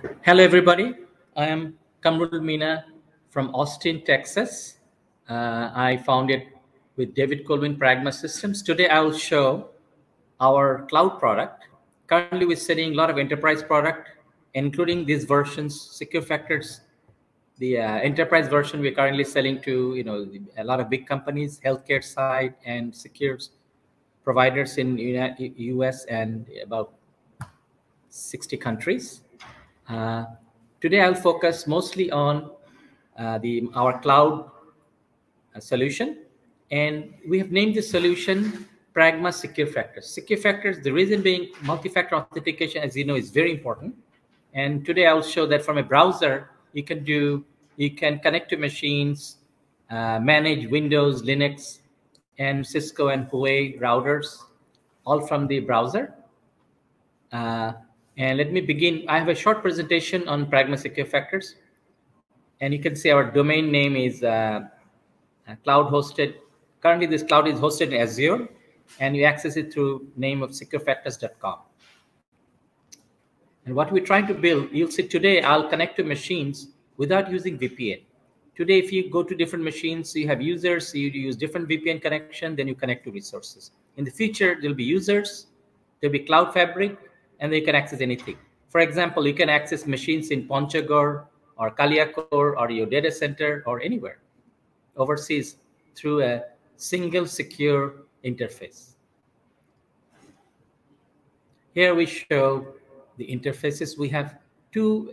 Hello, everybody. I am Kamrul Mina from Austin, Texas. I founded with David Colvin Pragma Systems. Today, I will show our cloud product. Currently, we're selling a lot of enterprise product, including these versions, secure factors. The enterprise version we're currently selling to, a lot of big companies, healthcare side, and secure providers in US and about 60 countries. Uh, Today, I'll focus mostly on our cloud solution, and we have named this solution Pragma Secure Factors. Secure Factors, the reason being multi-factor authentication, as you know, is very important. And today, I'll show that from a browser, you can connect to machines, manage Windows, Linux, and Cisco and Huawei routers, all from the browser. And let me begin. I have a short presentation on Pragma Secure Factors. And you can see our domain name is cloud hosted. Currently, this cloud is hosted in Azure, and you access it through name of securefactors.com. And what we're trying to build, you'll see today, I'll connect to machines without using VPN. Today, if you go to different machines, you have users, so you use different VPN connection, then you connect to resources. In the future, there'll be users, there'll be Cloud Fabric, and then you can access anything. For example, you can access machines in Panchagor or Kaliakor or your data center or anywhere overseas through a single secure interface. Here we show the interfaces. We have two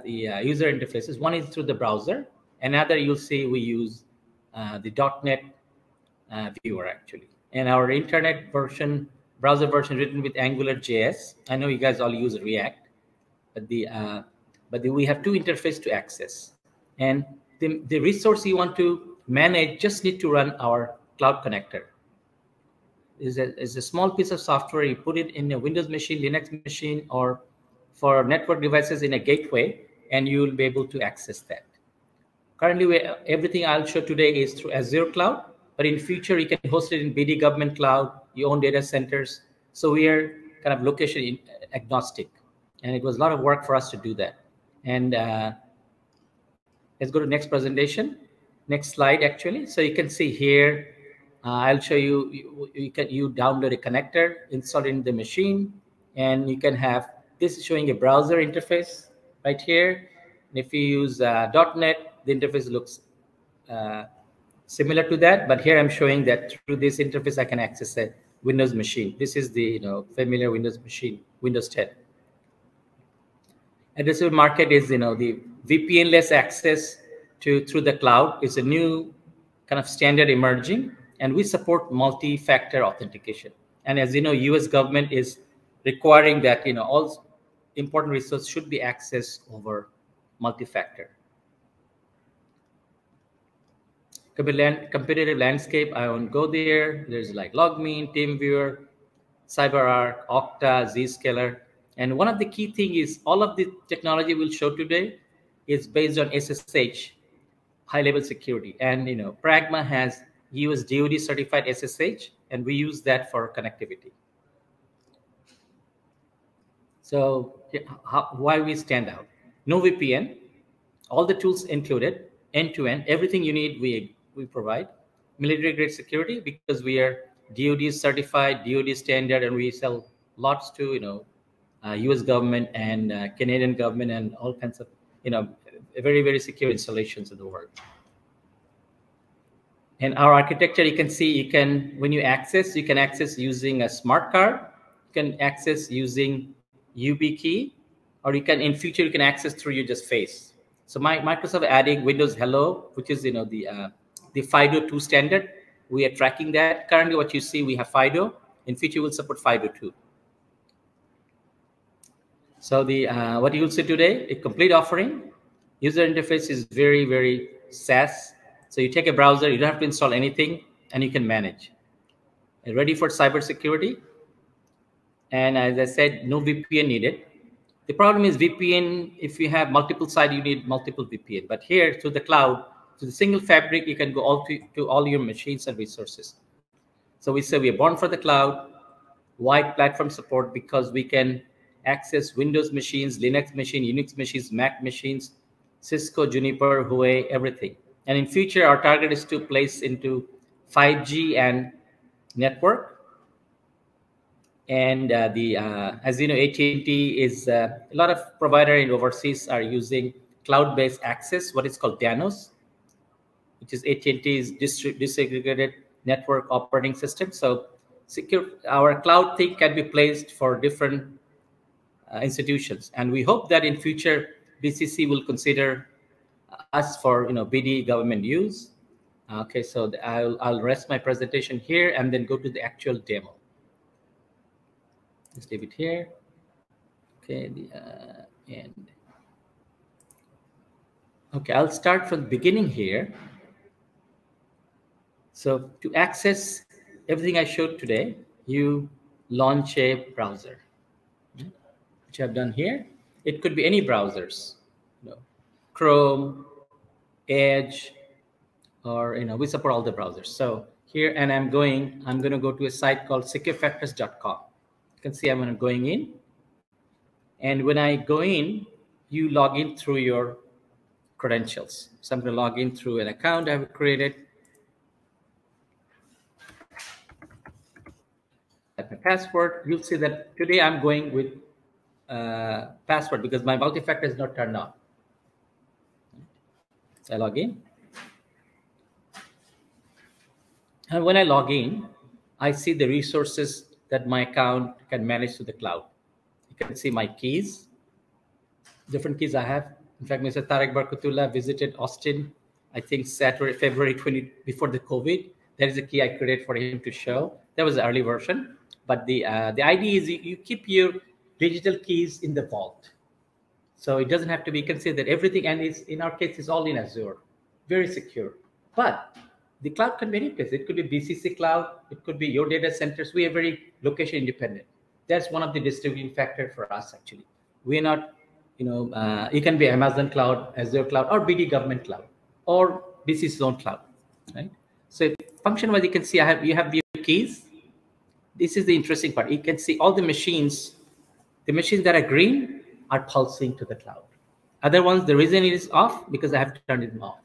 user interfaces. One is through the browser. Another, you'll see we use the .NET viewer actually. And our internet version, browser version written with AngularJS. I know you guys all use React, but we have two interfaces to access. And the resource you want to manage just need to run our cloud connector. It's a small piece of software. You put it in a Windows machine, Linux machine, or for network devices in a gateway, and you will be able to access that. Currently, everything I'll show today is through Azure Cloud, but in future, you can host it in BD Government Cloud, your own data centers. So we are kind of location agnostic, and it was a lot of work for us to do that. And let's go to next presentation, next slide actually. So you can see here, I'll show you, you download a connector, install it in the machine, and you can have, this is showing a browser interface right here. And if you use .NET, the interface looks similar to that, but here I'm showing that through this interface, I can access a Windows machine. This is the familiar Windows machine, Windows 10. Addressable market is the VPN-less access through the cloud. It's a new kind of standard emerging, and we support multi-factor authentication. And as you know, U.S. government is requiring that all important resources should be accessed over multi-factor. Competitive landscape, I won't go there. There's like LogMeIn, TeamViewer, CyberArk, Okta, Zscaler. And one of the key things is all of the technology we'll show today is based on SSH, high-level security. And Pragma has US DoD certified SSH, and we use that for connectivity. So why we stand out? No VPN, all the tools included, end-to-end, everything you need we provide. Military-grade security because we are DoD certified, DoD standard, and we sell lots to US government and Canadian government and all kinds of very, very secure installations in the world. And our architecture, you can see, when you access, you can access using a smart card, you can access using YubiKey, or in future, you can access through your just face. So Microsoft adding Windows Hello, which is the FIDO 2 standard. We are tracking that. Currently, what you see, we have FIDO. In future, we'll support FIDO 2. So what you will see today, a complete offering. User interface is very, very SaaS. So you take a browser, you don't have to install anything, and you can manage. And ready for cybersecurity. And as I said, no VPN needed. The problem is VPN, if you have multiple sites, you need multiple VPN. But here, through the cloud, to the single fabric, you can go to all your machines and resources. So we say we are born for the cloud, wide platform support, because we can access Windows machines, Linux machines, Unix machines, Mac machines, Cisco, Juniper, Huawei, everything. And in future, our target is to place into 5G and network. And as you know, AT&T is a lot of provider in overseas are using cloud-based access, what is called DANOS, which is AT&T's disaggregated network operating system. So secure our cloud thing can be placed for different institutions, and we hope that in future BCC will consider us for BD government use. Okay, so I'll rest my presentation here and then go to the actual demo. Just leave it here. Okay, and okay, I'll start from the beginning here. So to access everything I showed today, you launch a browser, which I've done here. It could be any browsers, Chrome, Edge, or we support all the browsers. So here, and I'm going to go to a site called securefactors.com. You can see I'm going in, and when I go in, you log in through your credentials. So I'm going to log in through an account I've created. At my password, you'll see that today I'm going with password because my multi-factor is not turned on. So I log in. And when I log in, I see the resources that my account can manage to the cloud. You can see my keys, different keys I have. In fact, Mr. Tarek Barkatullah visited Austin, I think Saturday, February 20, before the COVID. That is a key I created for him to show. That was the early version. But the idea is you keep your digital keys in the vault. So it doesn't have to be, you can say that everything, and it's, in our case, it's all in Azure, very secure. But the cloud can be any place. It could be BCC cloud. It could be your data centers. We are very location independent. That's one of the distributing factor for us, actually. We are not, it can be Amazon cloud, Azure cloud, or BD government cloud, or BCC's own cloud, right? So function-wise, you can see you have the keys. This is the interesting part. You can see all the machines that are green are pulsing to the cloud. Other ones, the reason it is off, because I have to turn it off.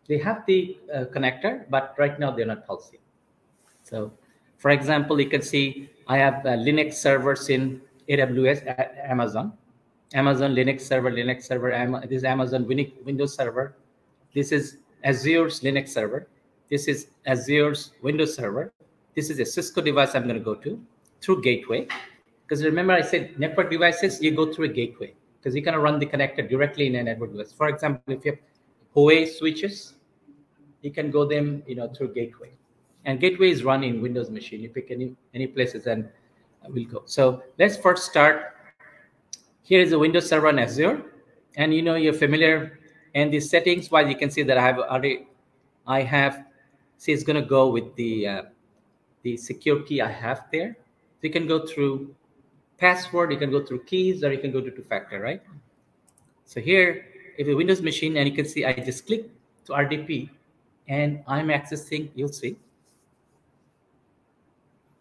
They have the connector, but right now they're not pulsing. So, for example, you can see I have Linux servers in AWS, Amazon Linux server, this is Amazon Windows server. This is Azure's Linux server. This is Azure's Windows server. This is a Cisco device I'm going to go to through gateway. Because remember I said network devices, you go through a gateway because you can run the connector directly in a network device. For example, if you have Huawei switches, you can go them through gateway. And gateway is run in Windows machine. You pick any places and we'll go. So let's first start. Here is a Windows server on Azure. And you're familiar. And the settings wise, you can see that I have, see it's going to go with the secure key I have there. So you can go through password, you can go through keys, or you can go to two-factor, right? So here, if a Windows machine, and you can see I just click to RDP, and I'm accessing, you'll see,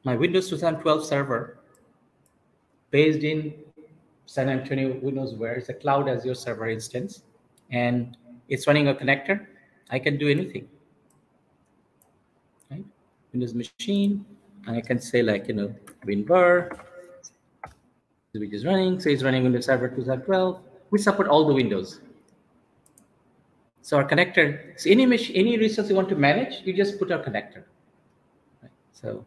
my Windows 2012 server based in San Antonio, Windows where it's a cloud Azure server instance, and it's running a connector. I can do anything, right? Windows machine, and I can say like, WinVer, which is running. So it's running Windows Server 2012. We support all the Windows. So our connector, so any resource you want to manage, you just put our connector. Right? So,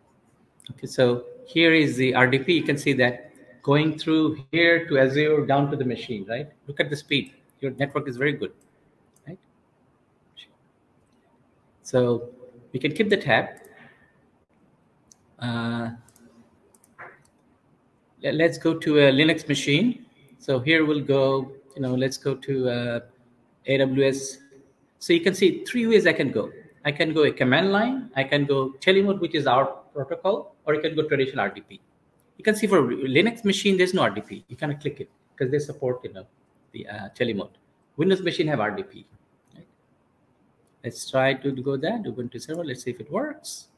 okay, so here is the RDP. You can see that going through here to Azure down to the machine, right? Look at the speed. Your network is very good, right? So we can keep the tab. Let's go to a Linux machine. So here we'll go, let's go to AWS. So you can see three ways I can go. I can go a command line. I can go telemode, which is our protocol, or you can go traditional RDP. You can see for Linux machine, there's no RDP. You kind of click it because they support, the telemode. Windows machine have RDP. Right? Let's try to go that Ubuntu server. Let's see if it works.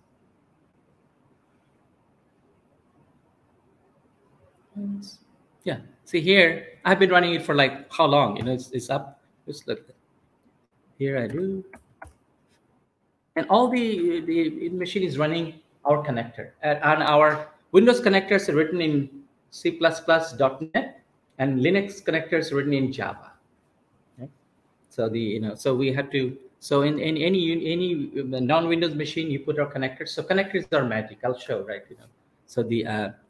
Yeah. See here, I've been running it for like how long? You know, it's up. Just look. Here I do. And all the machine is running our connector. And our Windows connectors are written in C++, .NET, and Linux connectors written in Java. Right? So so we have to. So in any non-Windows machine, you put our connectors. So connectors are magic. I'll show, right. So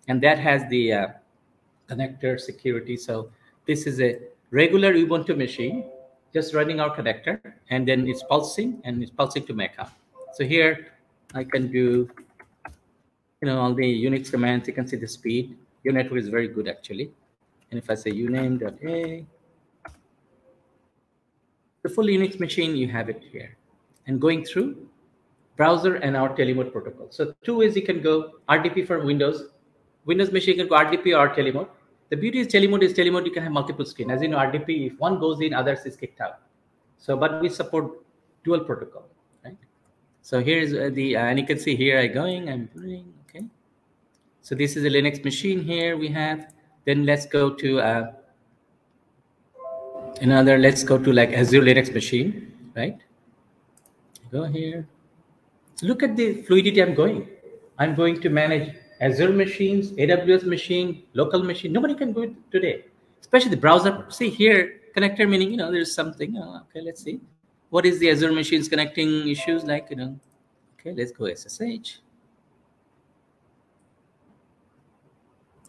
and that has the connector security. So this is a regular Ubuntu machine, just running our connector, and then it's pulsing to Mecca. So here I can do, all the Unix commands. You can see the speed. Your network is very good actually. And if I say uname.a, the full Unix machine, you have it here, and going through browser and our telemode protocol. So two ways you can go: RDP for Windows. Windows machine can go RDP or telemode. The beauty is telemode, you can have multiple screen. As you know, RDP, if one goes in, others is kicked out. So, but we support dual protocol, right? So here's and you can see here I'm doing, okay. So this is a Linux machine here we have. Then let's go to let's go to like Azure Linux machine, right? Go here. So look at the fluidity I'm going to manage Azure machines, AWS machine, local machine. Nobody can do it today, especially the browser. See here, connector meaning, there's something. Okay, let's see. What is the Azure machines connecting issues like, Okay, let's go SSH.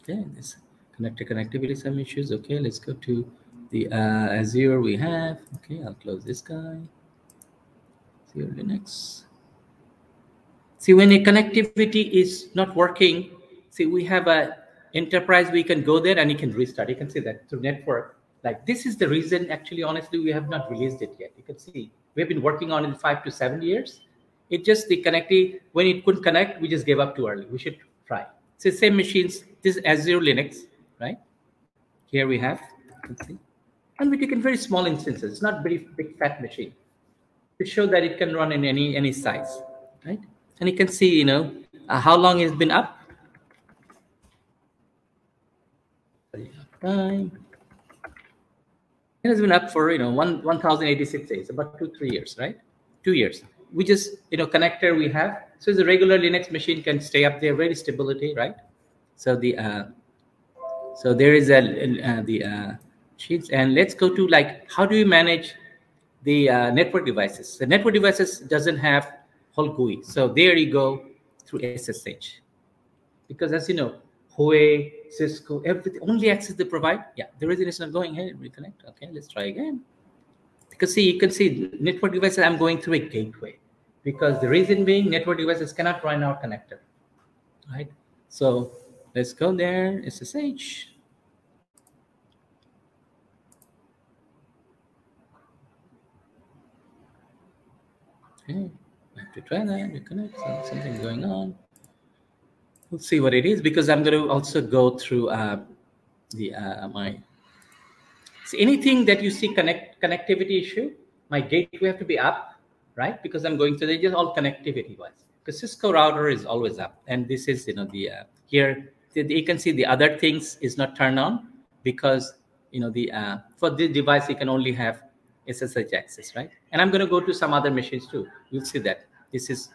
Okay, this connectivity, some issues. Okay, let's go to the Azure we have. Okay, I'll close this guy. Azure Linux. See, when a connectivity is not working, see, we have a enterprise, we can go there and you can restart. You can see that through network. Like this is the reason, actually, honestly, we have not released it yet. You can see we've been working on it 5 to 7 years. It just the connectivity, when it couldn't connect, we just gave up too early. We should try. So same machines, this is Azure Linux, right? Here we have, you can see. And we take in very small instances. It's not very big fat machine. To show that it can run in any size, right? And you can see, how long it's been up. Time. It has been up for 1,086 days, about 2-3 years, right? 2 years. We just connector we have. So the regular Linux machine can stay up there, very stability, right? So so there is the sheets, and let's go to like how do you manage the network devices? The network devices doesn't have whole GUI. So there you go through SSH. Because as you know, Huawei, Cisco, everything, only access they provide. Yeah, the reason it's not going ahead, reconnect. Okay, let's try again. Because see, you can see network devices, I'm going through a gateway. Because the reason being, network devices cannot run our connector, right? So let's go there, SSH. Okay. I have to try that, reconnect, so something's going on. We'll see what it is, because I'm going to also go through see, anything that you see connectivity issue, my gateway have to be up, right? Because I'm going to, they just all connectivity wise. Because Cisco router is always up, and this is here you can see the other things is not turned on because for this device you can only have SSH access, right? And I'm going to go to some other machines too. You'll see that this is,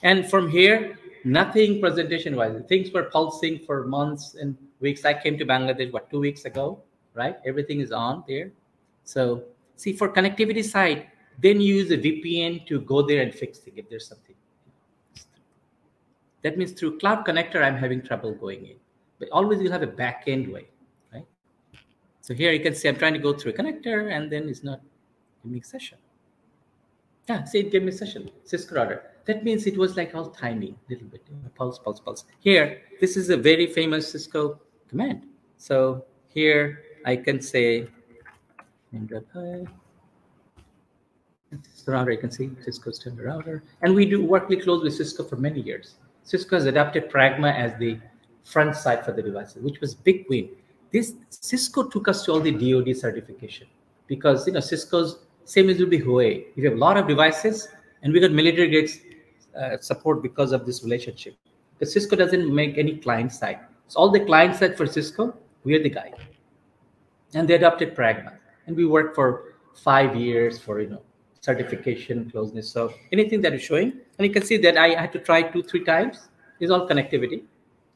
and from here, nothing presentation-wise. Things were pulsing for months and weeks. I came to Bangladesh, 2 weeks ago, right? Everything is on there. So see, for connectivity side, then you use a VPN to go there and fix it if there's something. That means through Cloud Connector, I'm having trouble going in. But always you'll have a back-end way, right? So here you can see I'm trying to go through a connector and then it's not giving me session. Yeah, see, it gave me session, Cisco router. That means it was like all tiny, little bit, pulse, pulse, pulse. Here, this is a very famous Cisco command. So here I can say, router, you can see Cisco standard router. And we do work really close with Cisco for many years. Cisco has adopted Pragma as the front side for the devices, which was big win. This Cisco took us to all the DoD certification because Cisco's same as will be Huawei. We have a lot of devices, and we got military grade support because of this relationship. Because Cisco doesn't make any client side, so all the client side for Cisco We are the guy. And they adopted Pragma. And we worked for 5 years for, certification, closeness. So anything that is showing, and you can see that I had to try 2-3 times. Is all connectivity,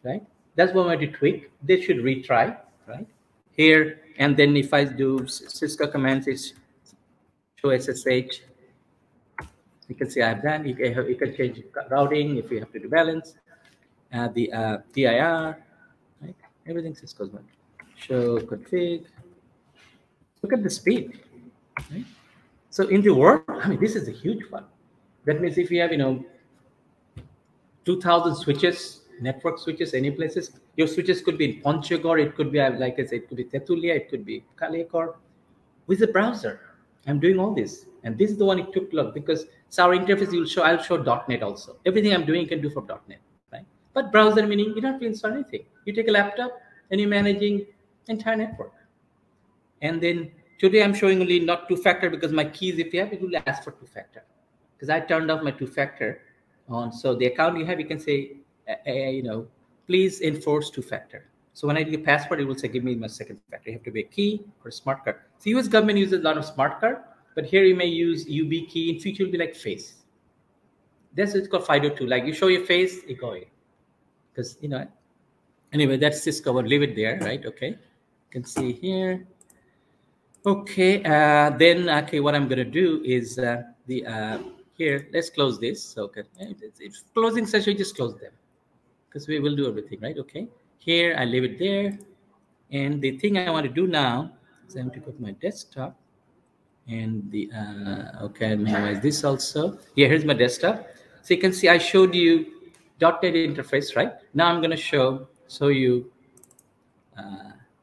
right? That's what I want to tweak. They should retry, right? Here, and then if I do Cisco commands, it's show SSH. You can see I've done. You can change routing if you have to do balance. The DIR, right? Everything Cisco's one. Show config. Look at the speed, right? So in the world, I mean, this is a huge one. That means if you have, 2,000 switches, network switches, any places, your switches could be in Ponchagor, it could be, like I said, it could be Tetulia, it could be Kalekor. With the browser, I'm doing all this. And this is the one it took long because it's our interface. I'll show .NET also. Everything I'm doing you can do from .NET, right? But browser meaning you don't have to install anything. You take a laptop and you're managing entire network. And then today I'm showing only not 2-factor because my keys, if you have, it will ask for 2-factor. Because I turned off my 2-factor on. So the account you have, you can say, please enforce 2-factor. So when I do a password, it will say, give me my second factor. You have to be a key or a smart card. So US government uses a lot of smart card, but here you may use UB key. In future, it will be like face. That's what's called FIDO2. Like you show your face, you go in. Because, anyway, that's Cisco. I'll leave it there, right? Okay. You can see here. Okay. What I'm going to do is here, let's close this. So, okay. It's closing session, just close them. Because we will do everything, right? Okay. Here, I leave it there. And the thing I want to do now is I want to go to my desktop. And okay, I'll minimize this also. Yeah, here's my desktop. So you can see I showed you .NET interface, right? Now I'm going to show you,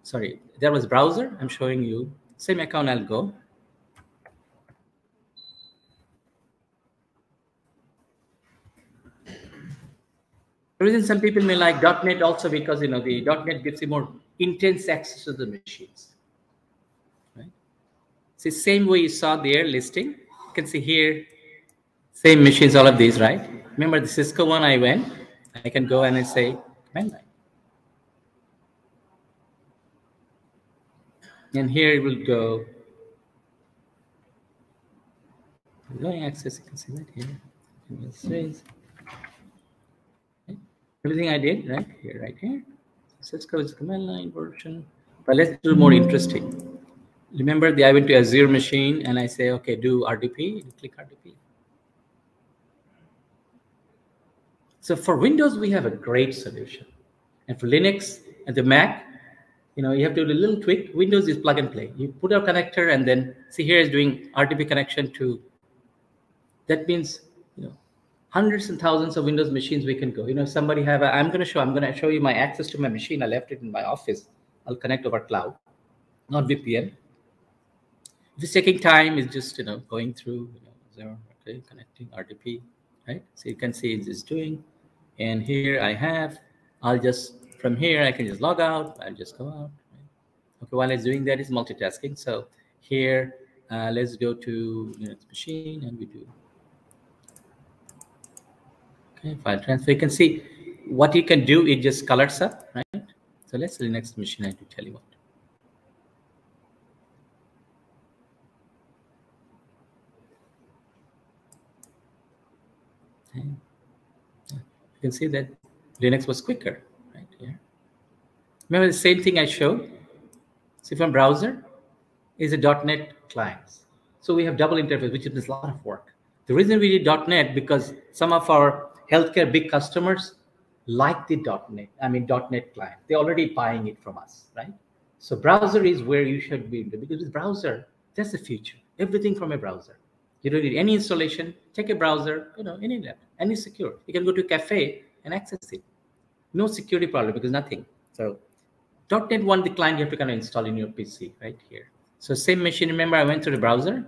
sorry, there was browser. I'm showing you same account. I'll go. The reason some people may like .NET also because, the .NET gives you more intense access to the machines, right? See, same way you saw there listing. You can see here, same machines, all of these, right? Remember the Cisco one I went, I can go and I say, command line. And here it will go. Going access, you can see that here. Everything I did, right here. Cisco is command line version. But let's do more interesting. Remember, I went to Azure machine and I say, okay, do RDP. You click RDP. So for Windows, we have a great solution. And for Linux and the Mac, you have to do a little tweak. Windows is plug and play. You put a connector and then see here is doing RDP connection to. That means, hundreds and thousands of Windows machines we can go. Somebody have I'm going to show you my access to my machine. I left it in my office. I'll connect over cloud, not VPN. If it's taking time, it's just, going through, Azure, okay, connecting RDP, right? So you can see it's just doing. And here from here, I can just log out. I'll just go out. Right? Okay, while it's doing that, it's multitasking. So here, let's go to Linux machine and we do. Okay, file transfer. You can see what you can do. It just colors up, right? So let's the next machine. I have to tell you what. Okay. You can see that Linux was quicker, right here. Remember the same thing I showed. See from browser is a .NET clients. So we have double interface, which is a lot of work. The reason we did .NET because some of our healthcare big customers like the .NET client. They're already buying it from us, right? So browser is where you should be because with browser, that's the future. Everything from a browser. You don't need any installation. Take a browser, any lab, and it's secure. You can go to a cafe and access it. No security problem because nothing. So .NET 1, the client you have to kind of install in your PC right here. So same machine. Remember, I went to the browser.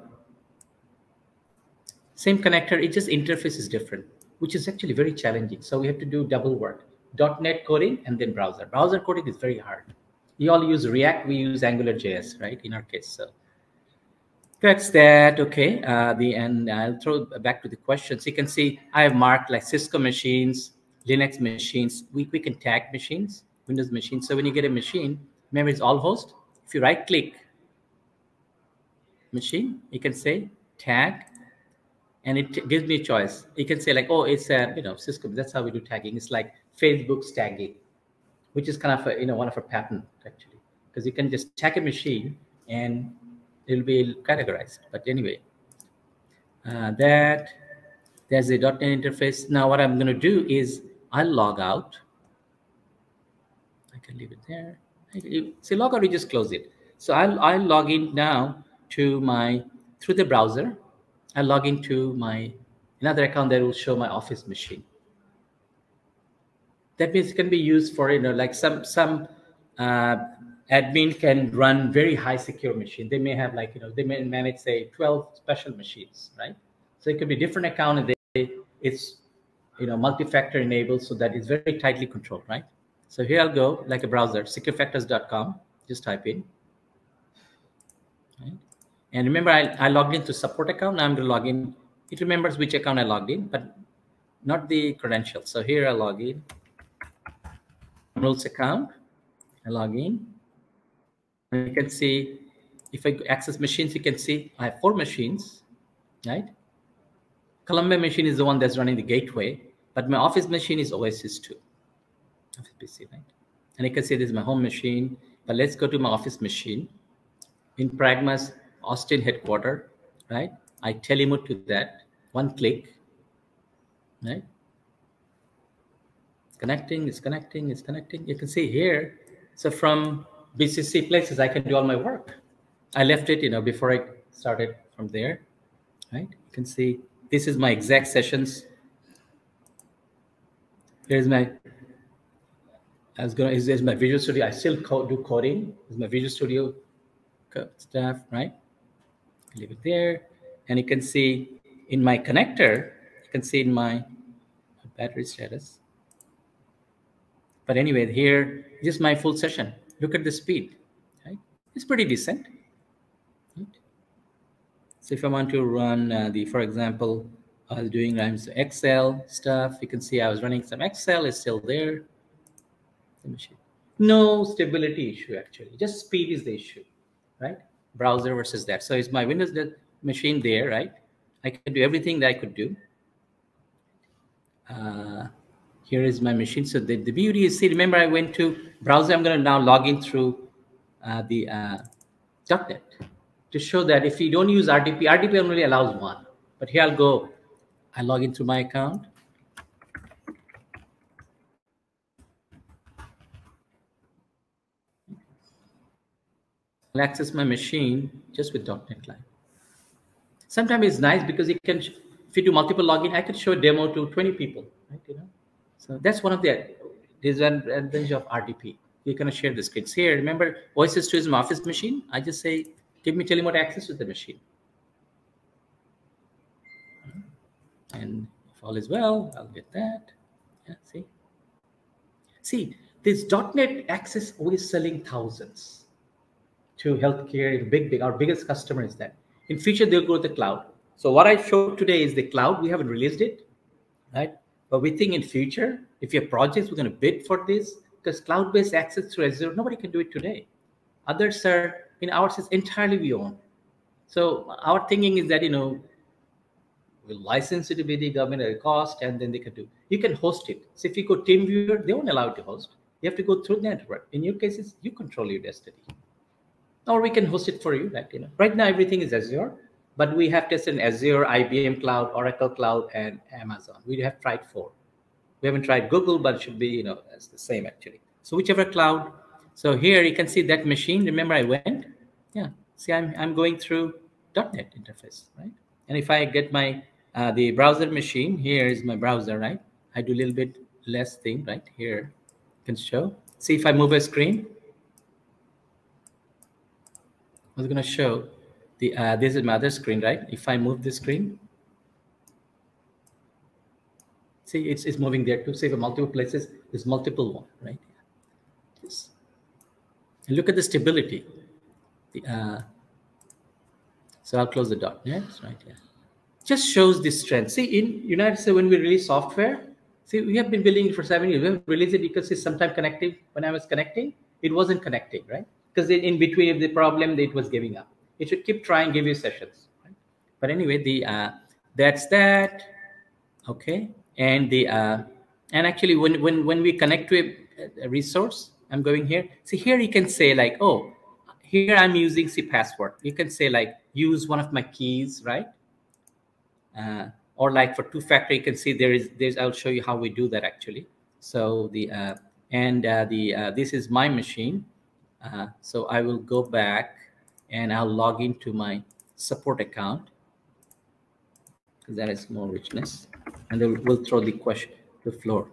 Same connector. It just interface is different, which is actually very challenging. So we have to do double work. .NET coding and then browser. Browser coding is very hard. You all use React. We use AngularJS, right? In our case. So that's that. Okay. And I'll throw back to the questions. You can see I have marked like Cisco machines, Linux machines. We can tag machines, Windows machines. So when you get a machine, Remember, it's all host. If you right click machine, you can say tag, and it gives me a choice. You can say like, oh, it's a Cisco. That's how we do tagging. It's like Facebook's tagging, which is kind of one of a pattern actually, because you can just tag a machine and it'll be categorized. But anyway, there's a .NET interface. Now what I'm going to do is I'll log out. I can leave it there. See, log out, you just close it. So I'll log in now to through the browser. I'll log into another account that will show my Office machine. That means it can be used for, like some admin can run very high secure machine. They may have they may manage say 12 special machines, right? So it could be different account and it's multi-factor enabled, so that it's very tightly controlled, right? So here I'll go like a browser, securefactors.com, just type in. Right? And remember, I logged into support account. Now I'm going to log in. It remembers which account I logged in, but not the credentials. So here I log in. Rules account. I log in. And you can see, if I access machines, you can see I have 4 machines, right? Columbia machine is the one that's running the gateway, but my Office machine is Oasis 2. Office PC, right? And you can see this is my home machine, but let's go to my Office machine. In Pragma's Austin headquarters, right? I telemote to that, one click, right? It's connecting, it's connecting, it's connecting. You can see here, so from BCC places, I can do all my work. I left it, before I started from there, right? You can see this is my exact sessions. Here's my, is my Visual Studio. I still do coding. This is my Visual Studio stuff, right? Leave it there. And you can see in my connector, you can see in my battery status. But anyway, here is my full session. Look at the speed, right? It's pretty decent. Right? So if I want to run for example, I was doing Excel stuff. You can see I was running some Excel. It's still there. No stability issue actually. Just speed is the issue, right? Browser versus that. So it's my Windows machine there, right? I can do everything that I could do. Here is my machine. So the beauty is, see, remember I went to browser. I'm going to now log in through the .NET to show that if you don't use RDP only allows one. But here I'll go. I log in through my account. I'll access my machine just with .NET Client. Sometimes it's nice because you can, if you do multiple login, I can show a demo to 20 people, right? So that's one of the disadvantages of RDP. You're going to share the screens here. Remember, Oasis 2 is my Office machine. I just say, give me telemote access to the machine. And if all is well, I'll get that. Yeah, see? See, this .NET Access is selling thousands to healthcare. Our biggest customer is that. In future, they'll go to the cloud. So what I showed today is the cloud. We haven't released it, right? But we think in future, if you have projects, we're going to bid for this, because cloud-based access through Azure, nobody can do it today. Others are, ours is entirely we own. So our thinking is that, we'll license it to be the government at a cost, and then they can do. You can host it. So if you go TeamViewer, they won't allow you to host. You have to go through the network. In your cases, you control your destiny. Or we can host it for you. Like, right now everything is Azure, but we have tested Azure, IBM Cloud, Oracle Cloud, and Amazon. We have tried 4. We haven't tried Google, but it should be, it's the same actually. So whichever cloud. So here you can see that machine. Remember I went, yeah. See, I'm going through .NET interface, right? And if I get my the browser machine, here is my browser, right? I do a little bit less thing, right? Here you can show. See if I move a screen. I was going to show the this is my other screen, right? If I move the screen, see it's moving there too. See for multiple places, there's multiple one, right? Yes. And look at the stability. So I'll close the .NET, right? Yeah. Just shows the strength. See, in United States, when we release software, see, we have been building it for 7 years. We haven't released it because it's sometimes connecting. When I was connecting, it wasn't connecting, right? Because in between the problem, it was giving up. It should keep trying, give you sessions. Right? But anyway, that's that. Okay, and and actually, when we connect to a resource, I'm going here. See here, you can say like, oh, here I'm using password. You can say like, use one of my keys, right? Or like for two-factor, you can see there's. I'll show you how we do that actually. So this is my machine. So I will go back and I'll log into my support account because that is more richness, and then we'll throw the question to the floor.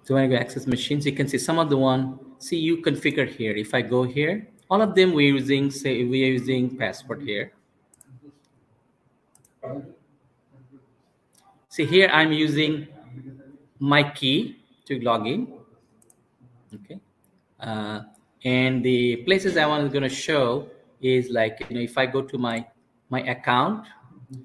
So when I go access machines, you can see some of the one. See, you configure here. If I go here, all of them we're using. Say we are using password here. See here, I'm using my key to log in. Okay, and the places I want going to show is like, if I go to my account,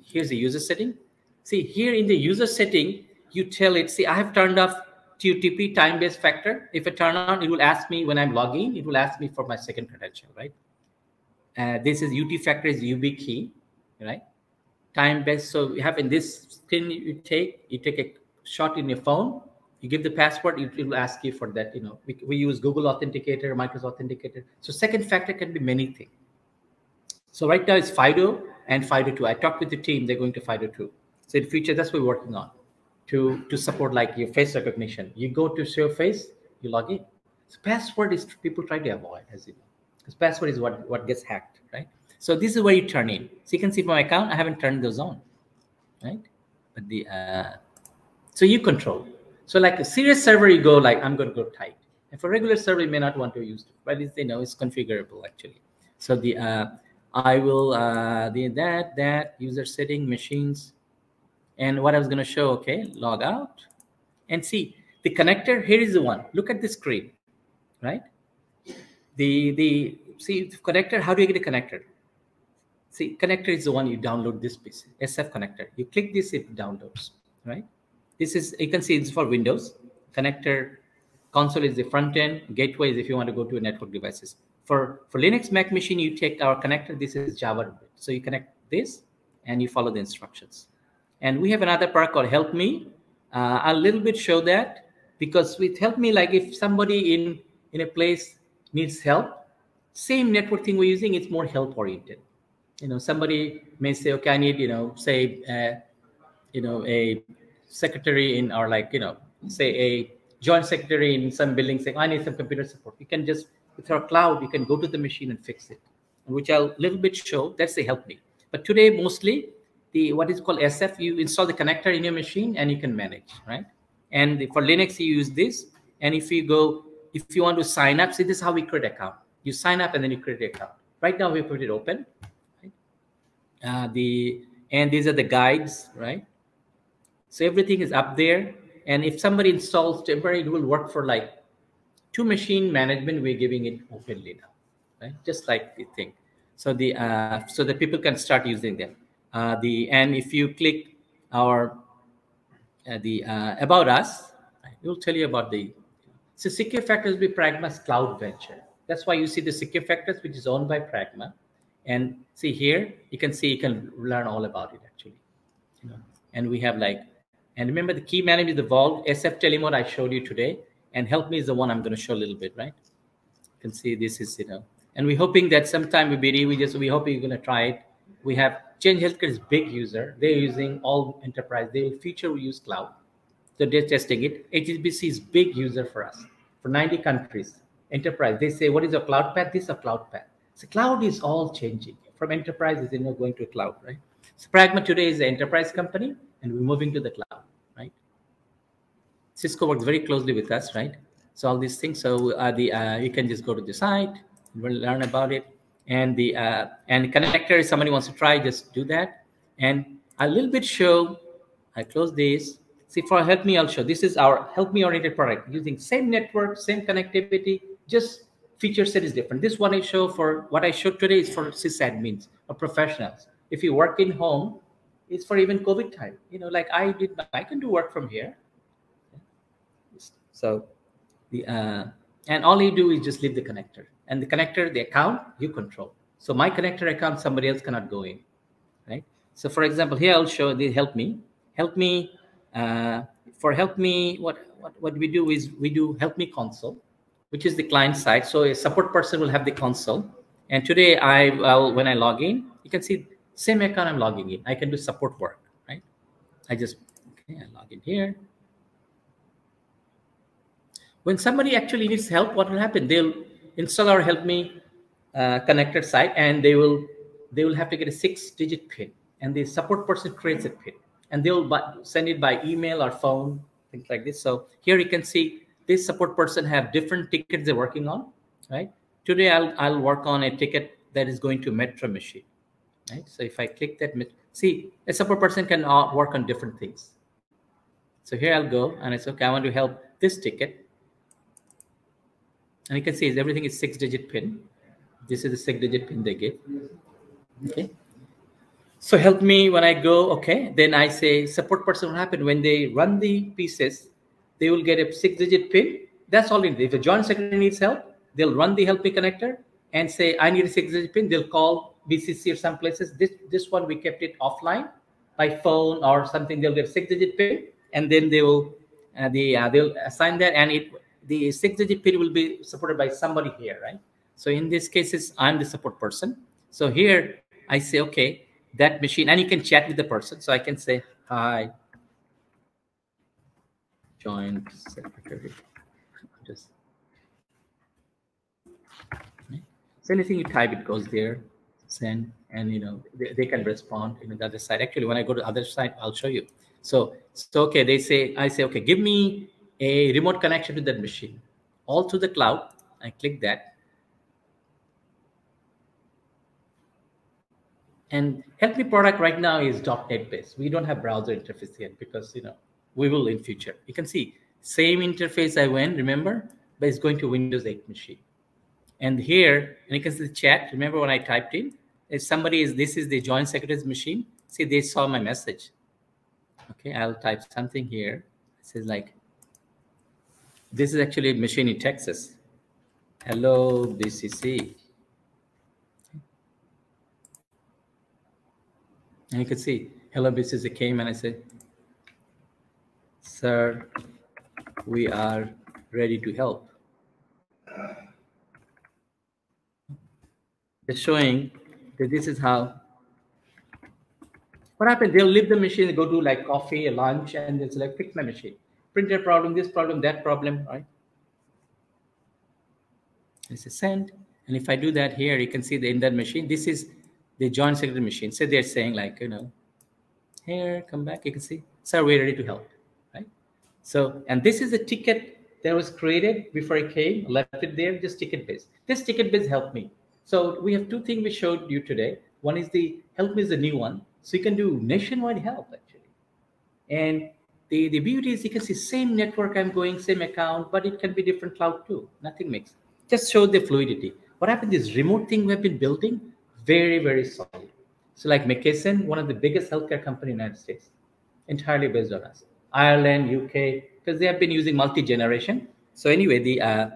here's the user setting. See here in the user setting, you tell it. See, I have turned off TUTP, time-based factor. If I turn on, it will ask me when I'm logging. It will ask me for my second credential, right? This is UT factor is UB key, right? Time-based. So you have in this screen, you take a shot in your phone. You give the password, it will ask you for that. We use Google Authenticator, Microsoft Authenticator. So second factor can be many things. So right now it's FIDO and FIDO2. I talked with the team, they're going to FIDO2. So in future, that's what we're working on to support like your face recognition. You go to show face, you log in. So password is people try to avoid, as you know, because password is what gets hacked, right? So this is where you turn in. So you can see from my account, I haven't turned those on, right? But so you control. So like a serious server, you go like, I'm going to go tight. And for regular server, you may not want to use it, but it's configurable actually. So I will that user setting machines, and what I was going to show. Okay, log out and see the connector. Here is the one. Look at the screen, right? See the connector. How do you get a connector? See, connector is the one you download this piece, SF connector. You click this, it downloads, right? This is, you can see it's for Windows. Connector console is the front end. Gateway is if you want to go to a network devices. For Linux Mac machine, you take our connector. This is Java. So you connect this and you follow the instructions. And we have another part called Help Me. I'll a little bit show that, because with Help Me, like if somebody in a place needs help, same network thing we're using, it's more help oriented. Somebody may say, okay, I need, say, a secretary in, or like, say a joint secretary in some building saying, I need some computer support. You can just, with our cloud, you can go to the machine and fix it, which I'll little bit show. That's the Help Me. But today, mostly, what is called SF, you install the connector in your machine and you can manage, right? And for Linux, you use this. And if you want to sign up, see, this is how we create an account. You sign up and then you create an account. Right now, we put it open. Right? And these are the guides, right? So everything is up there. And if somebody installs temporary, it will work for like 2 machine management. We're giving it openly now, right? Just like the thing. So so that people can start using them. And if you click our about us, it will tell you about so Secure Factors will be Pragma's cloud venture. That's why you see the Secure Factors, which is owned by Pragma. And see here, you can learn all about it actually. And we have and remember the key management is the Vault, SF Telemode I showed you today, and Help Me is the one I'm going to show a little bit, right? You can see this is, and we're hoping that sometime we hope you're going to try it. We have Change Healthcare is big user. They're using all enterprise. They will future we use cloud. So they're testing it. HSBC is big user for us. For 90 countries, enterprise. They say, what is a cloud path? This is a cloud path. So cloud is all changing. From enterprise is going to cloud, right? So Pragma today is an enterprise company, and we're moving to the cloud, right? Cisco works very closely with us, right? So all these things. So you can just go to the site, we'll learn about it. And and connector, if somebody wants to try, just do that. And a little bit show, I close this. See, for Help Me, I'll show. This is our Help Me oriented product using same network, same connectivity, just feature set is different. This one I show for what I showed today is for sysadmins or professionals. If you work in home, it's for even COVID time. Like I can do work from here. So and all you do is just leave the connector, and the connector, the account, you control. So my connector account, somebody else cannot go in, right? So for example, here I'll show the help me. For help me, what we do is we do help me console, which is the client side. So a support person will have the console. And today when I log in, you can see same account I'm logging in. I can do support work, right? I log in here. When somebody actually needs help, what will happen? They'll install our help me connected site, and they will have to get a 6-digit PIN, and the support person creates a PIN, and they'll send it by email or phone, things like this. So here you can see this support person have different tickets they're working on, right? Today I'll work on a ticket that is going to Metro machine, right? So if I click that, see, a support person can work on different things. So here I'll go and it's okay. I want to help this ticket, and you can see everything is 6-digit PIN. This is the 6-digit PIN they give. Okay. So help me when I go, okay. Then I say support person will happen when they run the pieces, they will get a 6-digit PIN. That's all it is. If a joint secretary needs help, they'll run the help me connector and say, I need a 6-digit PIN. They'll call BCC or some places. This one, we kept it offline by phone or something. They'll get a 6-digit PIN, and then they will, they'll assign that, and the 6-digit PIN will be supported by somebody here, right? So in this case, I'm the support person. So here I say, okay, that machine, and you can chat with the person. So I can say, hi, joint secretary. So anything you type, it goes there, send, and they can respond in the other side. Actually, when I go to the other side, I'll show you. So okay, I say, okay, give me a remote connection to that machine, all through the cloud. I click that. And help me product right now is .NET based. We don't have browser interface yet because we will in future. You can see same interface I went, remember, but it's going to Windows 8 machine. And here, and you can see the chat. Remember when I typed in, if this is the joint secretary's machine. See, they saw my message. Okay, I'll type something here. It says like, this is actually a machine in Texas. Hello, BCC. And you can see, hello, BCC came, and I said, sir, we are ready to help. It's showing that this is how. What happened? They'll leave the machine, they go do like coffee, lunch, and it's like, fix my machine. Printer problem, this problem, that problem, right? It's a send. And if I do that here, you can see in that machine, this is the joint secretary machine. So they're saying like, here, come back. You can see, sir, we're ready to help, right? So, and this is a ticket that was created before I came, left it there, just ticket based. This ticket based helped me. So we have two things we showed you today. One is the help me is the new one. So you can do nationwide help actually. And the beauty is you can see same network I'm going, same account, but it can be different cloud too. Nothing makes. Just show the fluidity. What happened is remote thing we've been building, very, very solid. So like McKesson, one of the biggest healthcare company in the United States, entirely based on us. Ireland, UK, because they have been using multi-generation. So anyway, the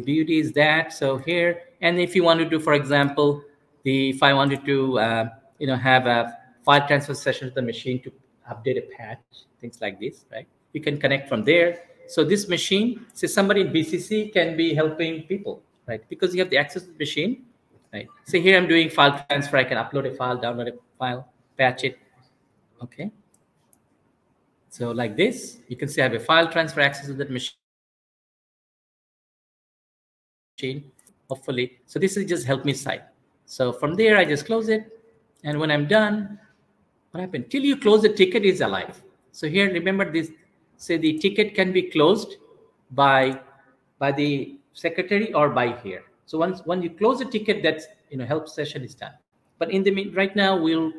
beauty is that. So here, and if you want to do, for example, if I wanted to, have a file transfer session to the machine to update a patch, things like this, right? You can connect from there. So this machine, say somebody in BCC can be helping people, right? Because you have the access to the machine, right? So here I'm doing file transfer. I can upload a file, download a file, patch it. Okay. So like this, you can see I have a file transfer access to that machine. Hopefully, so this is just help me site. So from there, I just close it. And when I'm done, what happened? Till you close the ticket is alive. So here, remember this, say the ticket can be closed by the secretary or by here. So once you close the ticket, that's, help session is done. But in the right now, we'll,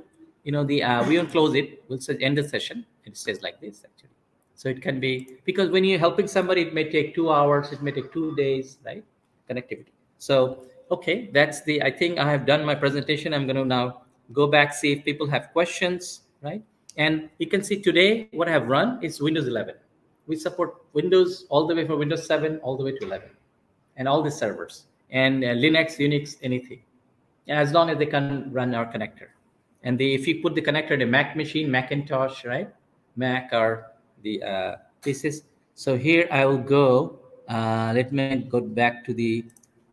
we won't close it. We'll say end the session. It says like this actually. So it can be, because when you're helping somebody, it may take 2 hours, it may take 2 days, right? Connectivity. So, okay, that's I think I have done my presentation. I'm going to now go back, see if people have questions, right? And you can see today what I have run is Windows 11. We support Windows all the way from Windows 7 all the way to 11, and all the servers, and Linux, Unix, anything, as long as they can run our connector. And if you put the connector in a Mac machine, Macintosh, right? Mac or the pieces. So here I will go. Let me go back to the.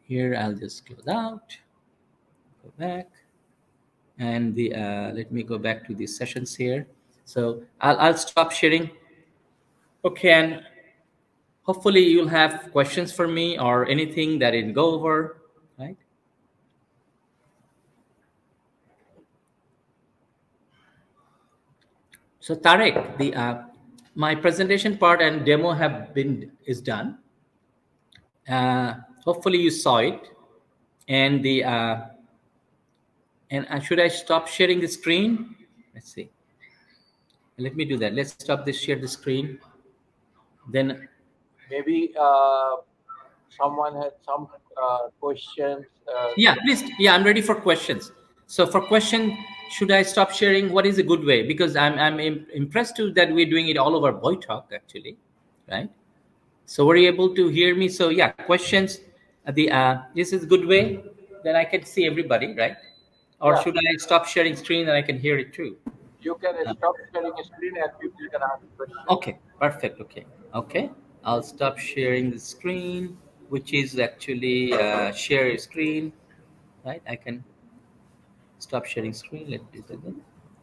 Here I'll just close out. Go back, and the let me go back to the sessions here. So I'll stop sharing. Okay, and hopefully you'll have questions for me or anything that I didn't go over, right? So Tarek, the my presentation part and demo is done. Hopefully you saw it, and the should I stop sharing the screen? Let's see. Let me do that. Let's stop this share the screen. Then maybe someone had some questions. Yeah, please. Yeah, I'm ready for questions. So for question, should I stop sharing? What is a good way? Because I'm impressed too that we're doing it all over Boy Talk actually, right? So were you able to hear me? So yeah, questions. This is a good way. Then I can see everybody, right? Or Yeah. should I stop sharing screen and I can hear it too? You can stop sharing a screen and people can ask questions. Okay, perfect. Okay. I'll stop sharing the screen, which is actually share a screen, right? I can stop sharing screen. Let me do that again.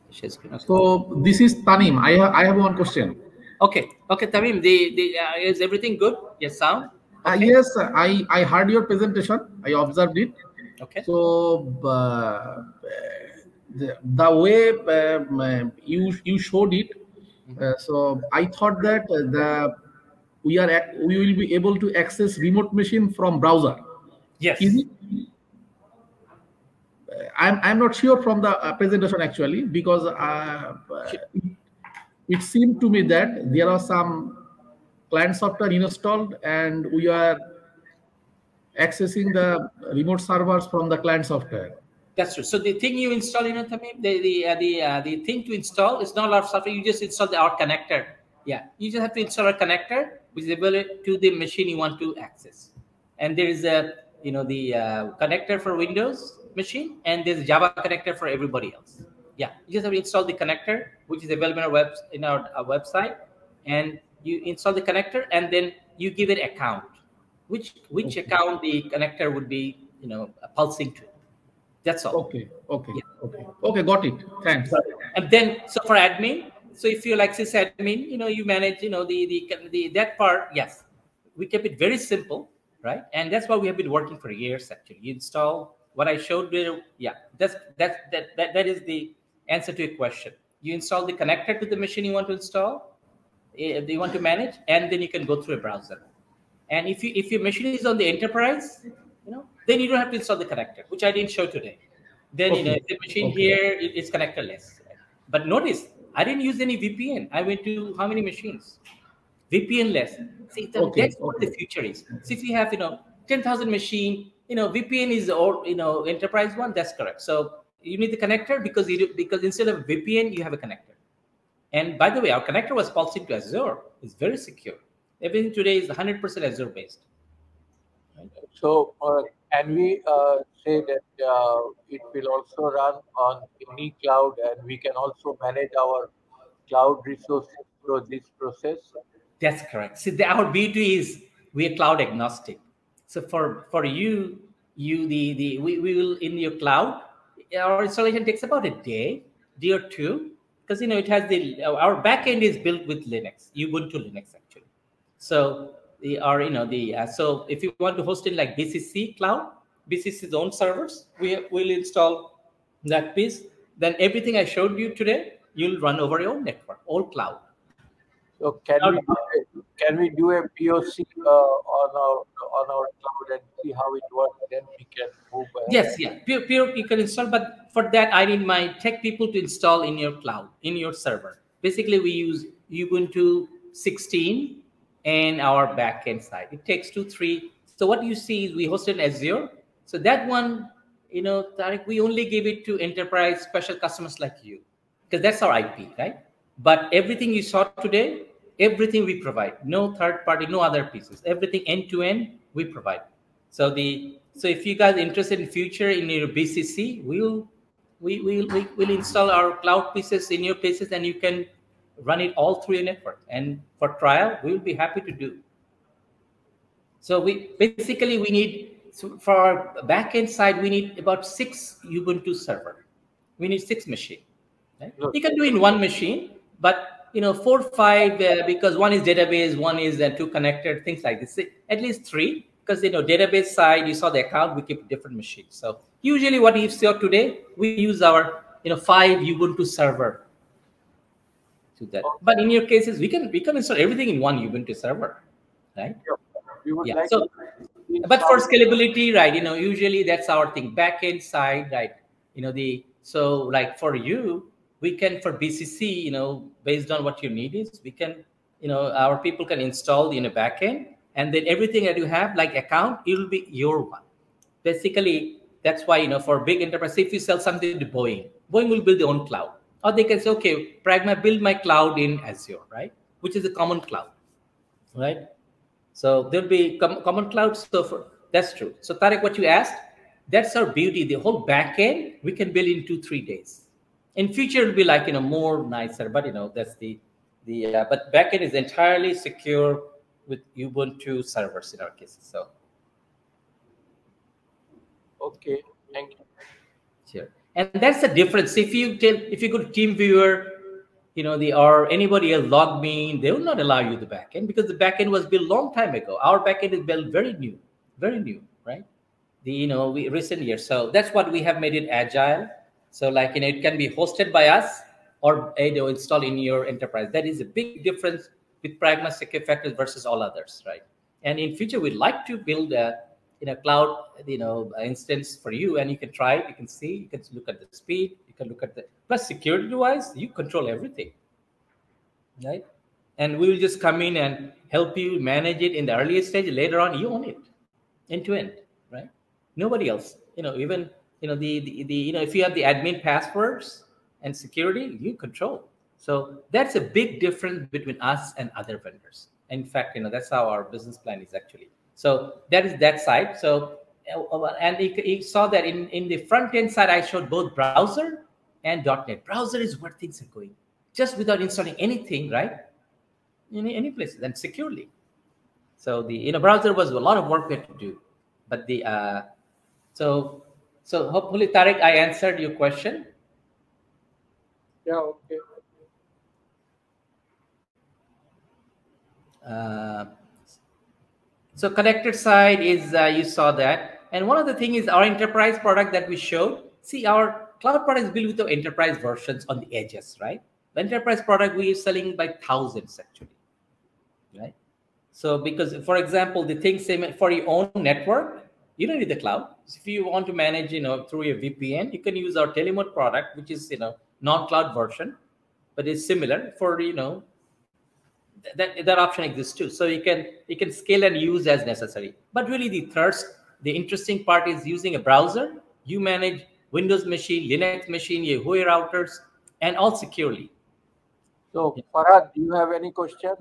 Share screen. Okay. So this is Tanim. I have one question. Okay, Tamim. Is everything good? Yes, sound. Okay. Yes, I heard your presentation. I observed it. Okay. So the way you showed it, so I thought that we will be able to access remote machine from browser. Yes. Is it? I'm not sure from the presentation actually, because it seemed to me that there are some client software installed and we are accessing the remote servers from the client software. That's true. So the thing you install, Tamim, the thing to install is not a lot of software. You just install our connector. Yeah, you just have to install a connector which is available to the machine you want to access. And there is a the connector for Windows machine, and there's a Java connector for everybody else. Yeah, you just have to install the connector which is available in our website, and you install the connector, and then you give it account. Which Okay. account the connector would be pulsing to. That's all. Okay. Got it. Thanks. And then, so for admin, so if you're like sysadmin, you manage, the that part. Yes, we kept it very simple, right? And that's why we have been working for years. Actually, you install what I showed you. Yeah, that is the answer to your question. You install the connector to the machine you want to install, you want to manage, and then you can go through a browser. And if your machine is on the enterprise, then you don't have to install the connector, which I didn't show today. Then if the machine here it's connectorless. But notice I didn't use any VPN. I went to how many machines? VPN-less. See, that's what the future is. So if you have 10,000 machine, VPN is enterprise one. That's correct. So you need the connector because instead of VPN you have a connector. And by the way, our connector was pulsing to Azure. It's very secure. Everything today is 100% Azure based. Right? So can we say that it will also run on any cloud, and we can also manage our cloud resources through this process? That's correct. See, our beauty is we are cloud agnostic. So for you we will in your cloud. Our installation takes about a day or two, because it has our backend is built with Linux, Ubuntu Linux actually. So so if you want to host in like BCC cloud, BCC's own servers, we'll install that piece. Then everything I showed you today, you'll run over your own network, all cloud. So can we do a POC on our cloud and see how it works? Then we can move ahead. Yes, yeah, pure you can install, but for that I need my tech people to install in your cloud, in your server. Basically, we use Ubuntu 16 and our backend side. It takes 2-3. So what you see is we hosted Azure. So that one, Tariq, we only give it to enterprise special customers like you, because that's our IP, right? But everything you saw today, everything we provide. No third party, no other pieces. Everything end to end we provide. So if you guys interested in future in your BCC, we'll install our cloud pieces in your places, and you can run it all through your network. And for trial, we'll be happy to do. So we need, so for our backend side, we need about 6 Ubuntu server. We need 6 machine. Right? You can do in one machine, but 4 or 5 because one is database, one is 2 connected, things like this. At least 3, because database side, you saw the account, we keep different machines. So usually what you see today, we use our 5 Ubuntu server to that. But in your cases, we can install everything in one Ubuntu server, right? We would Yeah. like So, but for scalability, right? Usually that's our thing. Backend side, right? So like for you, we can, for BCC, based on what your need is, we can, our people can install backend, and then everything that you have, like account, it will be your one. Basically, that's why for big enterprise, if you sell something to Boeing will build their own cloud, or they can say, okay, Pragma, build my cloud in Azure, right? Which is a common cloud, right? So there'll be common clouds. So that's true. So Tarek, what you asked, that's our beauty. The whole backend we can build in 2-3 days. In future, it'll be like more nicer, but that's the but backend is entirely secure with Ubuntu servers in our case. So okay, thank you. sure. And that's the difference. If you go to TeamViewer, or anybody else log me in, they will not allow you the backend, because the backend was built long time ago. Our backend is built very new, right? We recent years. So that's what we have made it agile. So like it can be hosted by us or installed in your enterprise. That is a big difference with Pragma Secure Factors versus all others, right? And in future, we'd like to build a cloud instance for you, and you can try it, you can see, you can look at the speed, you can look at the plus security wise, you control everything, right? And we will just come in and help you manage it in the earliest stage. Later on, you own it end to end, right? Nobody else, even if you have the admin passwords and security, you control. So that's a big difference between us and other vendors. In fact, that's how our business plan is actually. So that is that side. So, and you saw that in the front end side, I showed both browser and .NET. Browser is where things are going, just without installing anything, right? In any places, and securely. So the browser was a lot of work we had to do, but so hopefully, Tarek, I answered your question. Yeah, okay. So connected side is you saw that, and one of the thing is our enterprise product that we showed. See, our cloud product is built with the enterprise versions on the edges, right? The enterprise product we are selling by thousands actually, right? So because, for example, the thing same for your own network, you don't need the cloud. So if you want to manage, through your VPN, you can use our Telemode product, which is non-cloud version, but it's similar for that option exists too. So you can scale and use as necessary. But really, the interesting part is using a browser. You manage Windows machine, Linux machine, your Huawei routers, and all securely. So Farhad, do you have any question?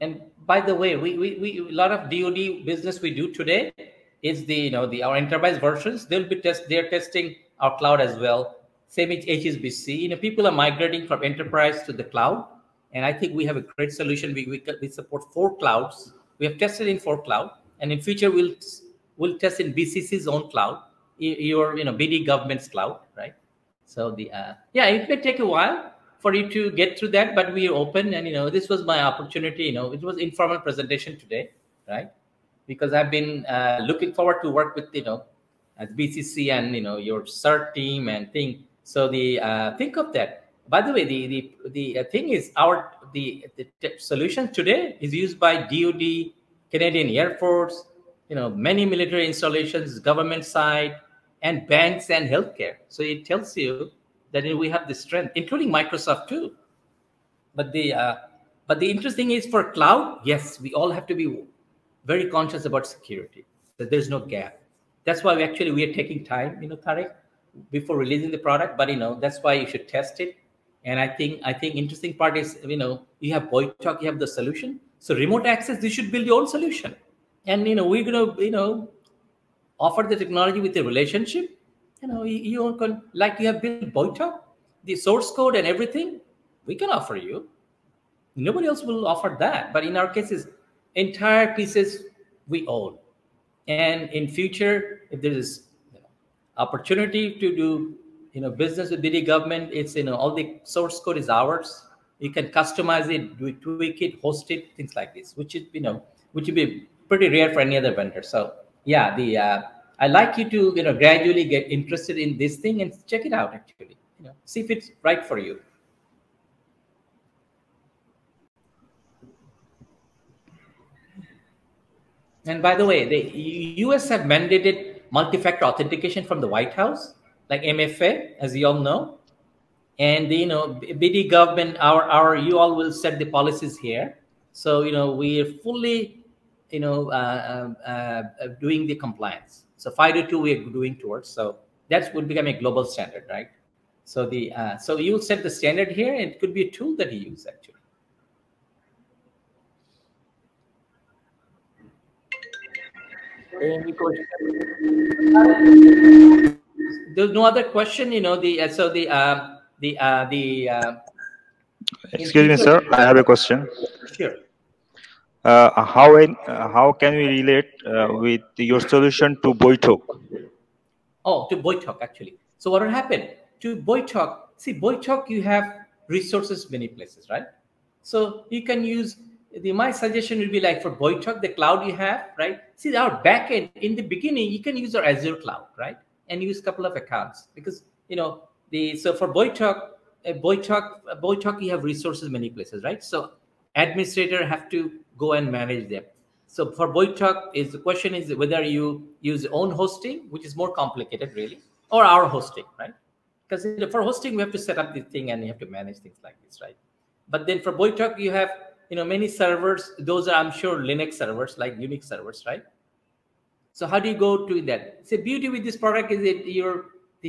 And by the way, we a lot of DoD business we do today is our enterprise versions. They're testing our cloud as well. Same as HSBC. People are migrating from enterprise to the cloud, and I think we have a great solution. We support 4 clouds. We have tested in 4 cloud, and in future we'll test in BCC's own cloud, your BD government's cloud, right? So it may take a while for you to get through that, but we are open, and this was my opportunity. It was informal presentation today, right? Because I've been looking forward to work with at BCC and your CERT team and thing. So think of that. By the way, the thing is the solution today is used by DoD, Canadian Air Force, many military installations, government side, and banks and healthcare. So it tells you that we have the strength, including Microsoft too. But the interesting is for cloud, yes, we all have to be very conscious about security. So there's no gap. That's why we are taking time, Tariq, before releasing the product. But that's why you should test it. And I think interesting part is you have Boytalk, you have the solution. So remote access, you should build your own solution. And we're gonna offer the technology with a relationship. You can, like you have built Boytalk, the source code and everything. We can offer you. Nobody else will offer that. But in our cases, entire pieces we own. And in future, if there is opportunity to do business with BD government, it's all the source code is ours. You can customize it, tweak it, host it, things like this, which is which would be pretty rare for any other vendor. So yeah, I like you to gradually get interested in this thing and check it out. Actually, see if it's right for you. And by the way, the US have mandated multi-factor authentication from the White House, like MFA, as you all know. And BD government, our you all will set the policies here. So we are fully doing the compliance. So 502 we are doing towards. So that would become a global standard, right? So so you will set the standard here, and it could be a tool that you use actually. Any question? There's no other question. Excuse me, sir. I have a question. Sure. How can we relate with your solution to Boytalk? Oh, to Boytalk actually. So what will happen to Boytalk? See, Boytalk, you have resources many places, right? So you can use my suggestion would be like for Boytalk, the cloud you have, right? See, our backend in the beginning, you can use our Azure cloud, right? And use a couple of accounts because so for Boytalk, you have resources many places, right? So administrator have to go and manage them. So for Boytalk, the question is whether you use own hosting, which is more complicated really, or our hosting, right? Because for hosting we have to set up the thing and you have to manage things like this, right? But then for Boytalk you have many servers. Those are, I'm sure, Linux servers, like Unix servers, right? So how do you go to that? So beauty with this product is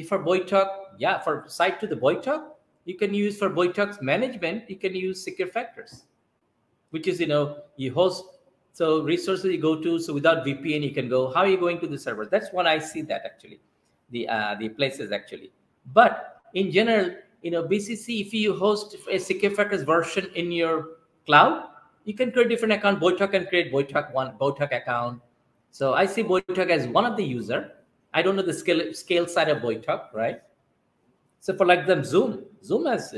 for Boytalk, yeah, for site to the Boytalk, you can use for Boytalk's management, you can use secure factors, which is you host. So resources you go to, so without VPN you can go. How are you going to the server? That's when I see that actually, the places actually. But in general, BCC, if you host a secure factors version in your cloud, you can create different account. Boytalk can create Boytalk account. So I see Boytalk as one of the user. I don't know the scale side of Boytalk, right? So for like them, Zoom has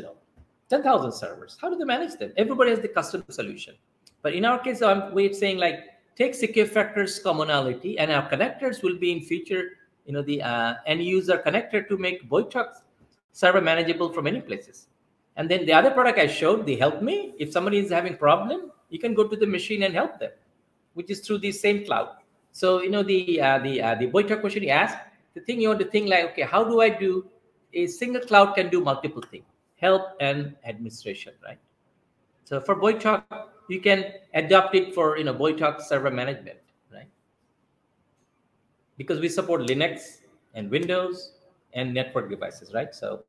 10,000 servers. How do they manage them? Everybody has the custom solution. But in our case, we're saying like take secure factors commonality, and our connectors will be in future, the end user connector to make Boytalk server manageable from many places. And then the other product I showed, the Help Me. If somebody is having problem, you can go to the machine and help them, which is through the same cloud. So the Boytalk question you asked, the thing you want to think like, okay, how do I do a single cloud can do multiple things, help and administration, right? So for Boytalk, you can adopt it for Boytalk server management, right? Because we support Linux and Windows and network devices, right? So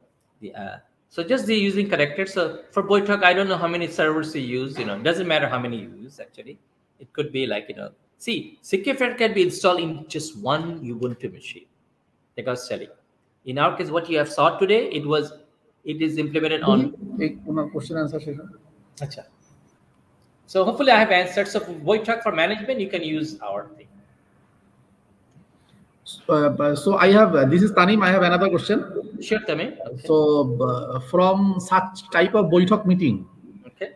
so just the using connectors. So for Boytalk, I don't know how many servers you use. It doesn't matter how many you use actually. It could be like see, secure factor can be installed in just one Ubuntu machine. Like I was telling. In our case, what you have saw today, it is implemented on. Question answer session. Achha. So hopefully I have answered. So for Boytalk for management, you can use our thing. So I have this is Tanim. I have another question. Sure, Tanim. Okay. So from such type of Boytalk meeting, okay.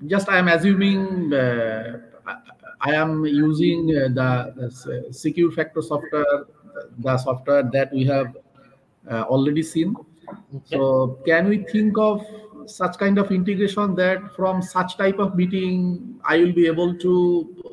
Just I am assuming I am using the secure factor software, the software that we have already seen. Okay. So can we think of such kind of integration that from such type of meeting I will be able to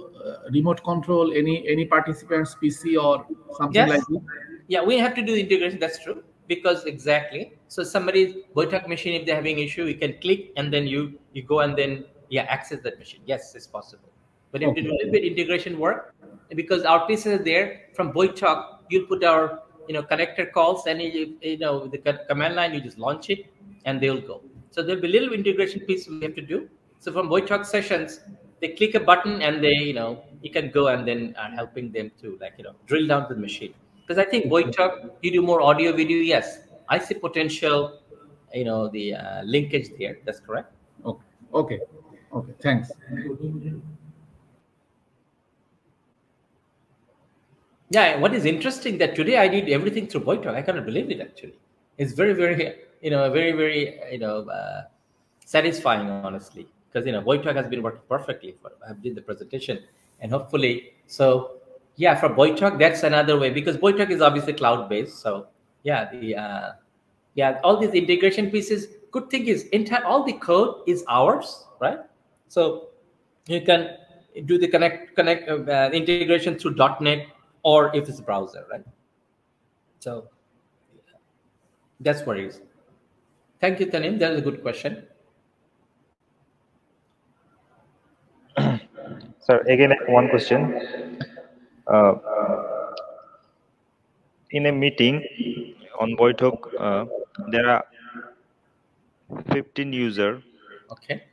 remote control any participant's PC or something like that? Yeah, we have to do the integration. That's true, because exactly. So somebody's Boytalk machine, if they're having issue, you can click and then you go and then access that machine. Yes, it's possible. But if you do a little bit integration work, because our pieces are there from Boytalk. You put our connector calls, and the command line, you just launch it and they'll go. So there'll be little integration piece we have to do. So from Boytalk sessions, they click a button and they you can go and then helping them to drill down the machine. Because I think Boytalk, you do more audio video. Yes, I see potential the linkage there. That's correct. Okay. Thanks. Yeah, what is interesting that today I did everything through Boytalk. I cannot believe it. Actually, it's very, very, very, satisfying, honestly, because Boytalk has been working perfectly. I did the presentation, and hopefully, so yeah, for Boytalk, that's another way because Boytalk is obviously cloud based. So yeah, all these integration pieces. Good thing is all the code is ours, right? So you can do the connect integration through .NET or if it's a browser, right? So that's what it is. Thank you, Tanim. That is a good question. Sir, again, one question. In a meeting on Boytalk, there are 15 users. Okay.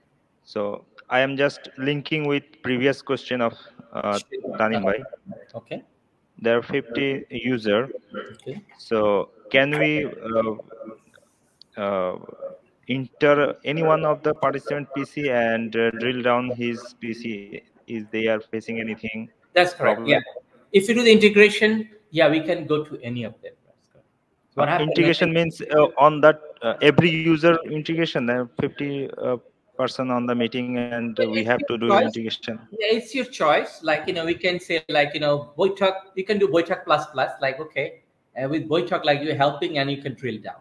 So I am just linking with previous question of Tanim Bhai. Okay. There are 50 users. Okay. So can we enter any one of the participant PC and drill down his PC? Is they are facing anything That's correct. problem? Yeah. If you do the integration, yeah, we can go to any of them. That's correct. So what happens? Integration means on that every user integration. There are 50 person on the meeting, and we It's have your to do choice. integration. Yeah, it's your choice. Like we can say Boytalk. You can do Boytalk plus plus. Like okay, with Boytalk, like you're helping and you can drill down.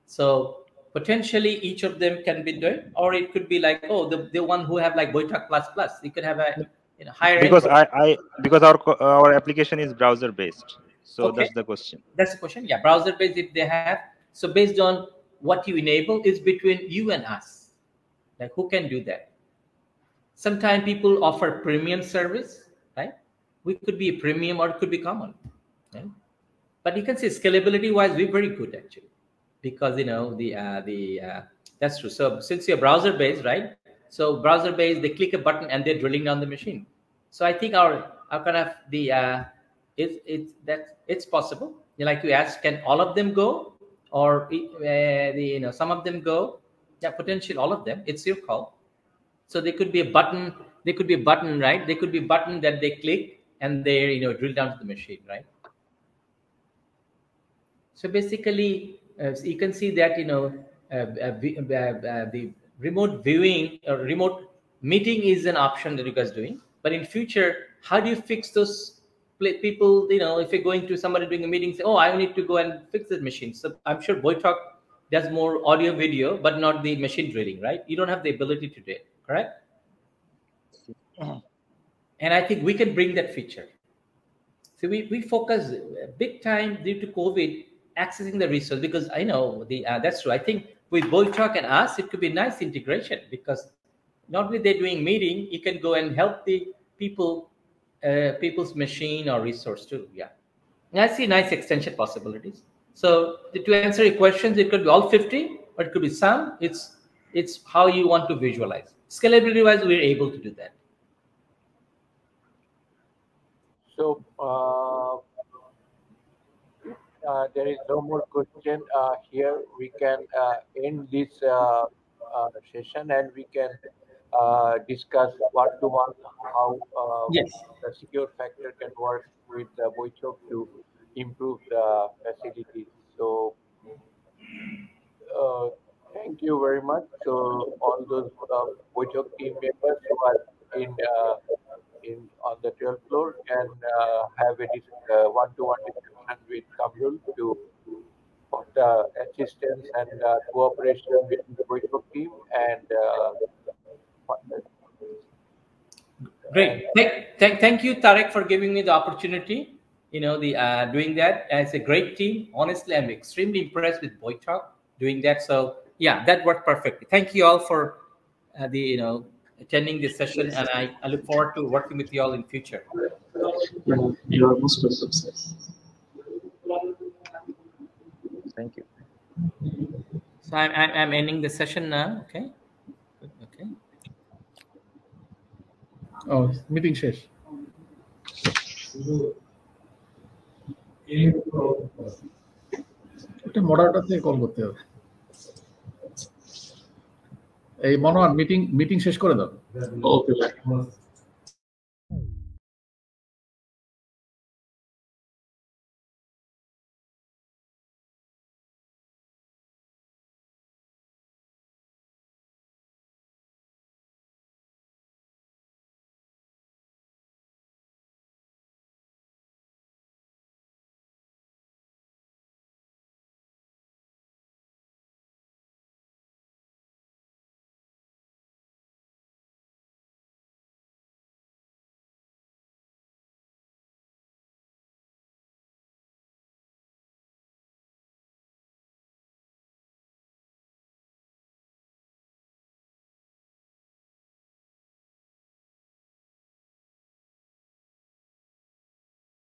So potentially each of them can be doing, or it could be like the one who have like Boytalk plus plus. You could have a higher end. Because because our application is browser based, so Okay, that's the question. that's the question. Yeah, browser based if they have. So based on what you enable is between you and us. Like who can do that? Sometimes people offer premium service, right? We could be a premium or it could be common. Right? But you can say scalability wise, we're very good actually, because that's true. So since you're browser based, right? So browser based, they click a button and they're drilling down the machine. So I think our kind of it's possible. Like you asked, can all of them go, or some of them go? Yeah, potentially all of them. It's your call. So there could be a button. There could be a button, right? There could be a button that they click and they drill down to the machine, right? So basically, you can see that the remote viewing or remote meeting is an option that you guys doing. But in future, how do you fix those people? If you're going to somebody doing a meeting, say, "Oh, I need to go and fix this machine." So I'm sure Boytalk does more audio video, but not the machine drilling, right? You don't have the ability to do it, correct? And I think we can bring that feature. So we focus big time due to COVID accessing the resource, because I know that's true. I think with Boytalk and us, it could be nice integration, because not only they're doing meeting, you can go and help the people's machine or resource too. Yeah, and I see nice extension possibilities. So to answer your questions, it could be all 50, or it could be some. It's how you want to visualize. Scalability wise, we're able to do that. So there is no more question here. We can end this session, and we can discuss one-to-one how Yes. the secure factor can work with Boytalk to improve the facilities. So thank you very much. So all those Boytalk team members who are on the 12th floor can have a one-to-one discussion with Kamrul to for the assistance and cooperation with the Boytalk team and Great. Thank you, Tarek, for giving me the opportunity. Doing that as a great team. Honestly, I'm extremely impressed with Boytalk doing that. So yeah, that worked perfectly. Thank you all for the attending this session, and I look forward to working with you all in future. Yeah, you are most welcome, sir. Thank you. So I'm ending the session now. Okay. Okay. Oh, meeting শেষ। এটা moderator থেকে call করতে হবে। এই Monowar meeting শেষ করে দাও। Okay.